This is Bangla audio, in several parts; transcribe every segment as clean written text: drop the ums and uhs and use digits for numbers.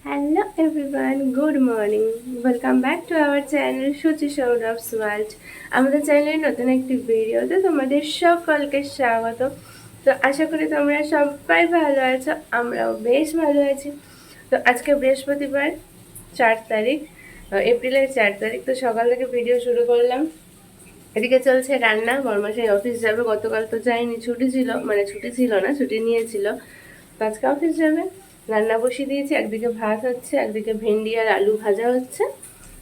Hello everyone, good morning. Welcome back to our channel Shuchi Showdrops World. আমাদের চ্যানেলের নতুন একটি ভিডিওতে তোমাদের সকলকে স্বাগত। তো আশা করি তোমরা সবাই ভালো আছো, আমরাও বেশ ভালো আছি। তো আজকে বৃহস্পতিবার 4 তারিখ, এপ্রিলের 4 তারিখ। তো সকাল থেকে ভিডিও শুরু করলাম। এদিকে চলছে রান্না, বরমাসাই অফিস যাবে। গতকাল তো যায়নি, ছুটি ছিল, মানে ছুটি ছিল না, ছুটি নিয়েছিল। তো আজকে অফিস যাবে। রান্না বসিয়ে দিয়েছি, একদিকে ভাত হচ্ছে, একদিকে ভেন্ডি আর আলু ভাজা হচ্ছে,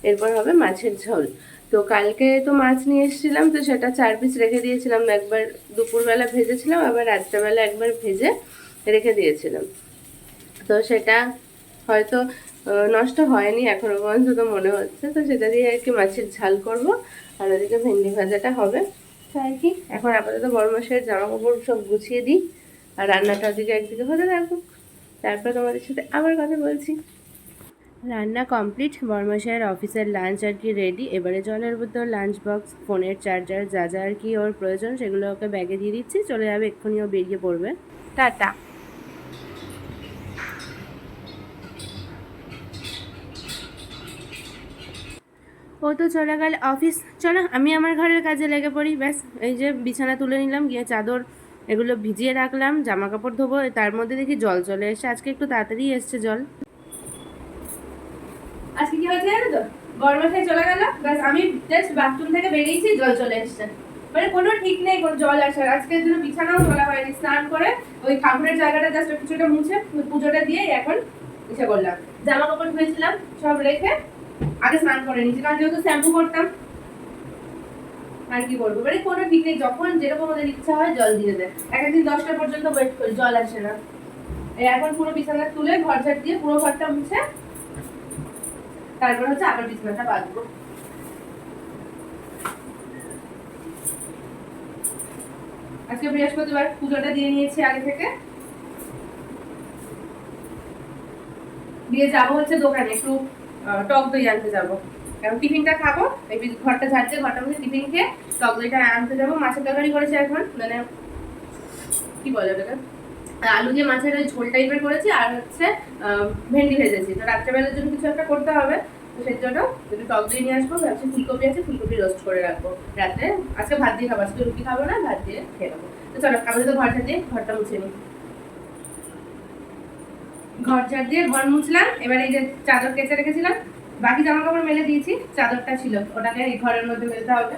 এরপর হবে মাছের ঝোল। তো কালকে তো মাছ নিয়ে এসেছিলাম, তো সেটা 4 পিস রেখে দিয়েছিলাম। একবার দুপুরবেলা ভেজেছিলাম, আবার রাত্রেবেলা একবার ভেজে রেখে দিয়েছিলাম। তো সেটা হয়তো নষ্ট হয়নি এখনো পর্যন্ত, তো মনে হচ্ছে। তো সেটা দিয়ে আর কি মাছের ঝাল করব, আর ওদিকে ভেন্ডি ভাজাটা হবে। তো আর কি এখন আপাতত বড় মাসের জামা কাপড় সব গুছিয়ে দিই, আর রান্নাটা ওদিকে একদিকে হতে থাকুক, তারপর তোমাদের সাথে আবার কথা বলছি। রান্না কমপ্লিট, বরমশাইয়ের অফিসের লাঞ্চ আর কি রেডি। এবারে জলের বোতল, লাঞ্চ বক্স, ফোনের চার্জার, যা যা আর কি ওর প্রয়োজন সেগুলো ওকে ব্যাগে দিয়ে দিচ্ছি। চলে যাবে, এক্ষুনি ও বেরিয়ে পড়বে। টাটা। ও তো চলে গেল অফিস। চলো আমি আমার ঘরের কাজে লেগে পড়ি। ব্যাস, এই যে বিছানা তুলে নিলাম, গিয়ে চাদর এগুলো ভিজিয়ে রাখলাম, জামা কাপড় ধোবো। তার মধ্যে দেখি জল চলে এসছে। আজকে একটু তাড়াতাড়ি এসছে জল। আজকে কি হয়েছে জানো তো, বরমাসাই চলে গেল, ব্যাস আমি জাস্ট বাথরুম থেকে বেরিয়েছি, জল চলে এসছে। মানে কোনো ঠিক নেই কোন জল আসার। আজকের জন্য বিছানাও তোলা হয়নি, স্নান করে ওই ঠাকুরের জায়গাটা জাস্ট কিছুটা মুছে পুজোটা দিয়ে এখন ইসে করলাম। জামা কাপড় ধুয়েছিলাম সব রেখে আগে স্নান করে নিয়েছি, কারণ যেহেতু শ্যাম্পু করতাম। আর কি করবো, মানে কোনো ঠিক নেই, যখন যেরকম ওদের ইচ্ছা হয় জল দিয়ে দেয়। একদিন 10টা পর্যন্ত ওয়েট করি, জল আসে না। এখন পুরো বিছানা তুলে ঘর ঝাড় দিয়ে পুরো ঘরটা মুছে তারপর হচ্ছে আবার বিছানাটা বাঁধবো। আজকে বৃহস্পতিবার, পুজোটা দিয়ে নিয়েছি আগে থেকে। দিয়ে যাবো হচ্ছে দোকানে, একটু টক দই আনতে যাবো, কারণ টিফিনটা খাবো। এই ঘরটা ঝাড়ছে, ঘরটা মধ্যে টিফিন খেয়ে টক দইটা আনতে যাবো। মাছের তরকারি করেছে এখন, মানে কি বলে ওটাকে, আলু দিয়ে মাছের ওই ঝোল টাইপের করেছি, আর হচ্ছে ভেন্ডি ভেজেছি। তো রাত্রেবেলার জন্য কিছু একটা করতে হবে, তো সেই জন্য একটু টক দই নিয়ে আসবো। ভাবছি ফুলকপি আছে, ফুলকপি রোস্ট করে রাখবো রাত্রে। আজকে ভাত দিয়ে খাবো, আজকে রুটি খাবো না, ভাত দিয়ে খেয়ে নেবো। তো চলো আমাদের তো ঘরটা দিয়ে ঘরটা মুছে নিই। ঘর ঝাড় দিয়ে ঘর মুছলাম। এবার এই যে চাদর কেচে রেখেছিলাম, বাকি জামা কাপড় মেলে দিয়েছি, চাদরটা ছিল ওটাকে এই ঘরের মধ্যে মেলতে হবে।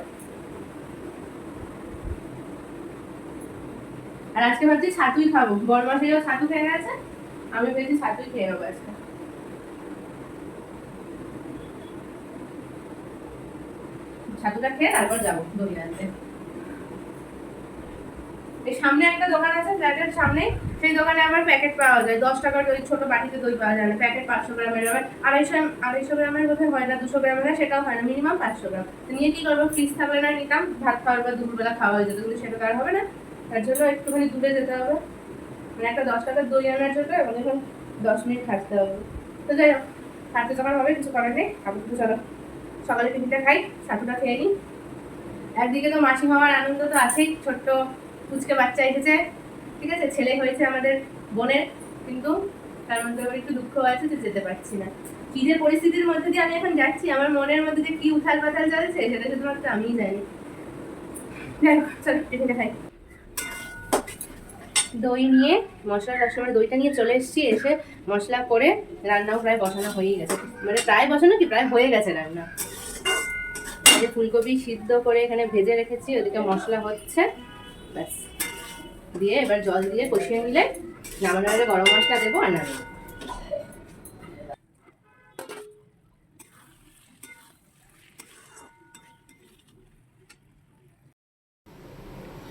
আর আজকে ভাবছি ছাতুই খাবো, বড় মাসেও ছাতু খেয়ে গেছে, আমি ভেবেছি ছাতুই খেয়ে নেবো আজকে। ছাতুটা খেয়ে তারপর যাবো দই আনতে। এই সামনে একটা দোকান আছে ফ্ল্যাটের সামনে, সেই দোকানে আমার প্যাকেট পাওয়া যায় 10 টাকার। ওই ছোট বাটিতে দই পাওয়া যায় না, প্যাকেট 500 গ্রামের হবে। 250 গ্রামের বোধহয় হয় না, 200 গ্রামের হয়, সেটাও হয় না, মিনিমাম 500 গ্রাম। নিয়ে কি করবো, ফ্রিজ থাকলে না নিতাম, ভাত খাওয়ার পর দুপুরবেলা খাওয়া হয়ে যেত, কিন্তু সেটা তো আর হবে না। তার জন্য একটুখানি দূরে যেতে হবে, মানে একটা 10 টাকার দই আনার জন্য এখন এখন 10 মিনিট হাঁটতে হবে। তো যাই হোক, হাঁটতে যখন হবে কিছু করার নেই। আপাতত চলো সকালে টিফিনটা খাই, ছাতুটা খেয়ে নিই। একদিকে তো মাসি হওয়ার আনন্দ তো আছেই, ছোট্ট কুচকে বাচ্চা এসেছে, ঠিক আছে, ছেলে হয়েছে আমাদের বোনের, কিন্তু তার মধ্যে আবার একটু দুঃখ আছে যে যেতে পারছি না। কি যে পরিস্থিতির মধ্যে দিয়ে আমি এখন যাচ্ছি, আমার মনের মধ্যে যে কি উথাল পাথাল চলছে সেটা শুধুমাত্র আমিই জানি। যাই হোক, চলো টিফিনটা খাই। দই নিয়ে মশলা, সবসময় দইটা নিয়ে চলে এসেছি, এসে মশলা করে রান্নাও প্রায় বসানো হয়েই গেছে, মানে প্রায় বসানো কি প্রায় হয়ে গেছে রান্না। যে ফুলকপি সিদ্ধ করে এখানে ভেজে রেখেছি, ওদিকে মশলা হচ্ছে, ব্যাস দিয়ে এবার জল দিয়ে কষিয়ে নিলে নামানোর আগে গরম মশলা দেবো আর নাড়বো।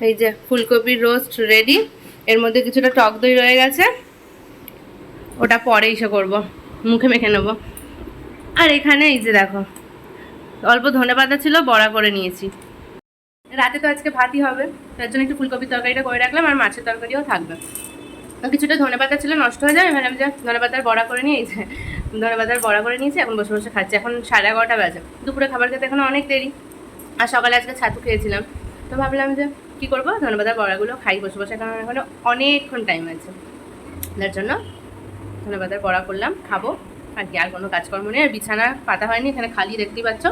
এই যে ফুলকপির রোস্ট রেডি, এর মধ্যে কিছুটা টক দই রয়ে গেছে, ওটা পরে এসে করবো, মুখে মেখে নেবো। আর এখানে এই যে দেখো অল্প ধনেপাতা ছিল, বড়া করে নিয়েছি। রাতে তো আজকে ভাতই হবে, তার জন্য একটু ফুলকপির তরকারিটা করে রাখলাম, আর মাছের তরকারিও থাকবে। কিছুটা ধনেপাতা ছিল, নষ্ট হয়ে যায়, এবার আমি যে ধনেপাতার বড়া করে নিয়ে এই যে ধনেপাতার বড়া করে নিয়েছি, এখন বসে বসে খাচ্ছি। এখন 11:30 বাজে, দুপুরে খাবার খেতে এখন অনেক দেরি। আর সকালে আজকে ছাতু খেয়েছিলাম, তো ভাবলাম যে কী করবো, ধনেপাতার বড়াগুলো খাই বসে বসে, কারণ এখন অনেকক্ষণ টাইম আছে, তার জন্য ধনেপাতার বড়া করলাম, খাবো। আর কি, আর কোনো কাজকর্ম নেই। আর বিছানা পাতা হয়নি, এখানে খালি দেখতেই পাচ্ছ,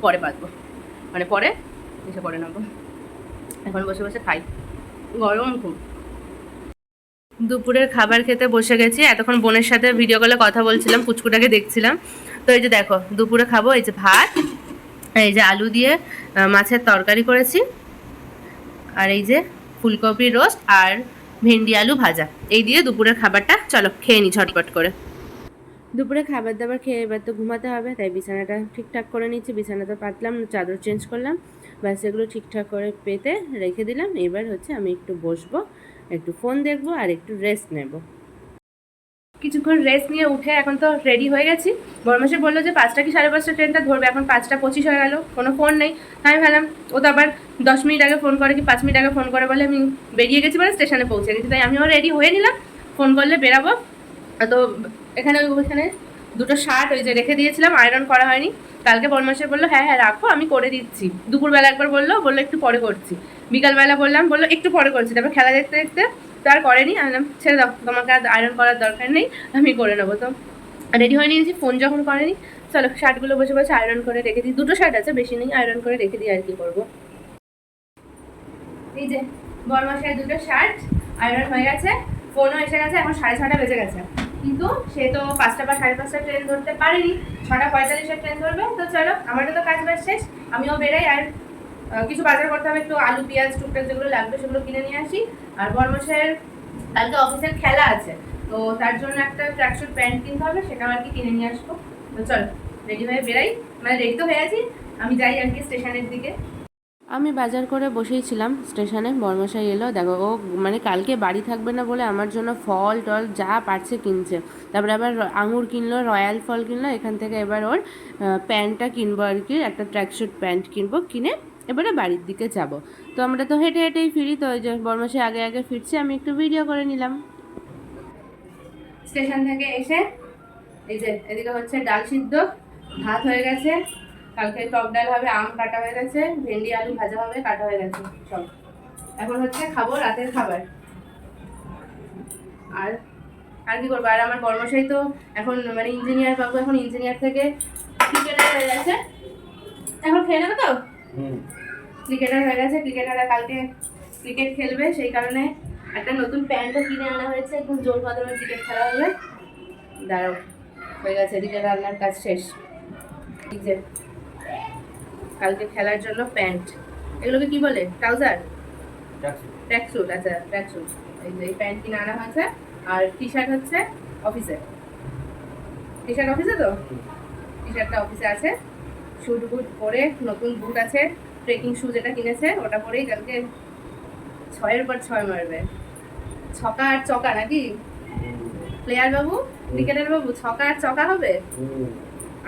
পরে পাতবো, মানে পরে এসে পরে নেবো। এখন বসে বসে খাই, গরম খুব। দুপুরের খাবার খেতে বসে গেছি। এতক্ষণ বোনের সাথে ভিডিও কলে কথা বলছিলাম, পুচকুটাকে দেখছিলাম। তো এই যে দেখো দুপুরে খাবো এই যে ভাত, এই যে আলু দিয়ে মাছের তরকারি করেছি, আর এই যে ফুলকপি রোস্ট আর ভেন্ডি আলু ভাজা। এই দিয়ে দুপুরের খাবারটা চলো খেয়ে নি ঝটপট করে। দুপুরে খাবার দাবার খেয়ে এবার তো ঘুমাতে হবে, তাই বিছানাটা ঠিকঠাক করে নিচ্ছি। বিছানাটা পাতলাম, চাদর চেঞ্জ করলাম, ব্যাস এগুলো ঠিকঠাক করে পেতে রেখে দিলাম। এবার হচ্ছে আমি একটু বসবো, একটু ফোন দেখবো আর একটু রেস্ট নেব। কিছুক্ষণ রেস্ট নিয়ে উঠে এখন তো রেডি হয়ে গেছি। বরমাসে বললো যে 5টা কি 5:30 ট্রেনটা ধরবে, এখন 5:25 হয়ে গেল, কোনো ফোন নেই। আমি ভাবলাম ও তো আবার 10 মিনিট আগে ফোন করে কি 5 মিনিট আগে ফোন করে বলে আমি বেরিয়ে গেছি, বলে স্টেশনে পৌঁছে গেছি। তাই আমিও রেডি হয়ে নিলাম, ফোন করলে বেরাবো। তো ওইখানে দুটো শার্ট ওই যে রেখে দিয়েছিলাম, আয়রন করা হয়নি। কালকে বরমাসে বললো হ্যাঁ হ্যাঁ রাখো আমি করে দিচ্ছি। দুপুরবেলা একবার বললো একটু পরে করছি। বিকালবেলা বললো একটু পরে করছি। তারপর খেলা দেখতে দেখতে তো আর করেনি। আমি বললাম ছেড়ে দাও, তোমাকে আর আয়রন করার দরকার নেই, আমি করে নেবো। তো রেডি হয়ে নিয়েছি, ফোন যখন করেনি চলো শার্টগুলো বসে বসে আয়রন করে রেখে দিই। দুটো শার্ট আছে, বেশি নেই, আয়রন করে রেখে দিই আর কি করবো। এই যে বরমাসের দুটো শার্ট আয়রন হয়ে গেছে, ফোনও এসে গেছে। এখন 6:30 বেজে গেছে, কিন্তু সে তো 5টা বা 5:30 ট্রেন ধরতে পারেনি, 6:45 ট্রেন ধরবে। তো চলো আমারও তো কাজ বাজ শেষ, আমিও বেরাই। আর কিছু বাজার করতে হবে, একটু আলু পেঁয়াজ টুকটাক যেগুলো লাগবে সেগুলো কিনে নিয়ে আসি। আর বরমাসের কালকে অফিসের খেলা আছে, তো তার জন্য একটা ট্র্যাকস্যুট প্যান্ট কিনতে হবে, সেটাও আর কি কিনে নিয়ে আসবো। তো চলো রেডি হয়ে বেরাই, মানে রেডি তো হয়ে আছি, আমি যাই আর কি স্টেশনের দিকে। আমি বাজার করে বসেই ছিলাম স্টেশনে, বরমশাই এলো। দেখো ও মানে কালকে বাড়ি থাকবে না বলে আমার জন্য ফল টল যা পারছে কিনছে। তারপরে আবার আঙুর কিনলো, রয়্যাল ফল কিনলো। এখান থেকে এবার ওর প্যান্টটা কিনবো আর কি, একটা ট্র্যাকস্যুট প্যান্ট কিনবো, কিনে এবারে বাড়ির দিকে যাব। তো আমরা তো হেঁটে হেঁটেই ফিরি, তো ওই যে বরমশাই আগে আগে ফিরছে, আমি একটু ভিডিও করে নিলাম। স্টেশন থেকে এসে এই যে এদিকে হচ্ছে ডাল সিদ্ধ, ভাত হয়ে গেছে, কালকে টক ডাল হবে, আম কাটা হয়ে গেছে, ভেন্ডি আলু ভাজা হবে, কাটা হয়ে গেছে সব। এখন হচ্ছে খাবো রাতের খাবার। আর আর কি করবো, আর আমার বর্মশাই তো এখন মানে ইঞ্জিনিয়ার বাবু, এখন ইঞ্জিনিয়ার থেকে ক্রিকেটার হয়ে গেছে। এখন খেয়ে নেবে তো, ক্রিকেটার হয়ে গেছে। ক্রিকেটাররা কালকে ক্রিকেট খেলবে, সেই কারণে একটা নতুন প্যান্টও কিনে আনা হয়েছে, একদম জোর কদমে ক্রিকেট খেলা হবে। দাঁড়াও, হয়ে গেছে, এদিকে রান্নার কাজ শেষ। এই যে কালকে খেলার জন্য প্যান্ট, এগুলোকে কি বলে, ট্রাউজার, ট্র্যাকস্যুট। আচ্ছা ট্র্যাকস্যুট, এই যে এই প্যান্ট কিনে আনা হয়েছে। আর টি শার্ট হচ্ছে অফিসে, টি শার্ট অফিসে, তো টি শার্টটা অফিসে আছে। শুট বুট পরে, নতুন বুট আছে, ট্রেকিং শু যেটা কিনেছে ওটা পরেই কালকে 6-এর পর 6 মারবে। ছকা আর চকা নাকি প্লেয়ার বাবু, ক্রিকেটার বাবু, ছকা আর চকা হবে।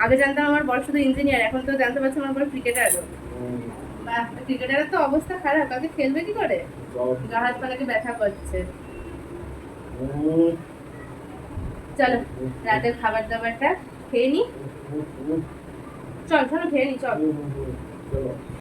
আগে জানতাম আমার বড় শুধু ইঞ্জিনিয়ার, এখন তো জানতে পারছি আমার বড় ক্রিকেটারও। বা ক্রিকেটারের তো অবস্থা খারাপ, কাকে খেলবে কি করে, গা হাত পা নাকি ব্যথা করছে। চলো রাতের খাবার দাবারটা খেয়ে নি, চল খেয়ে নি চল।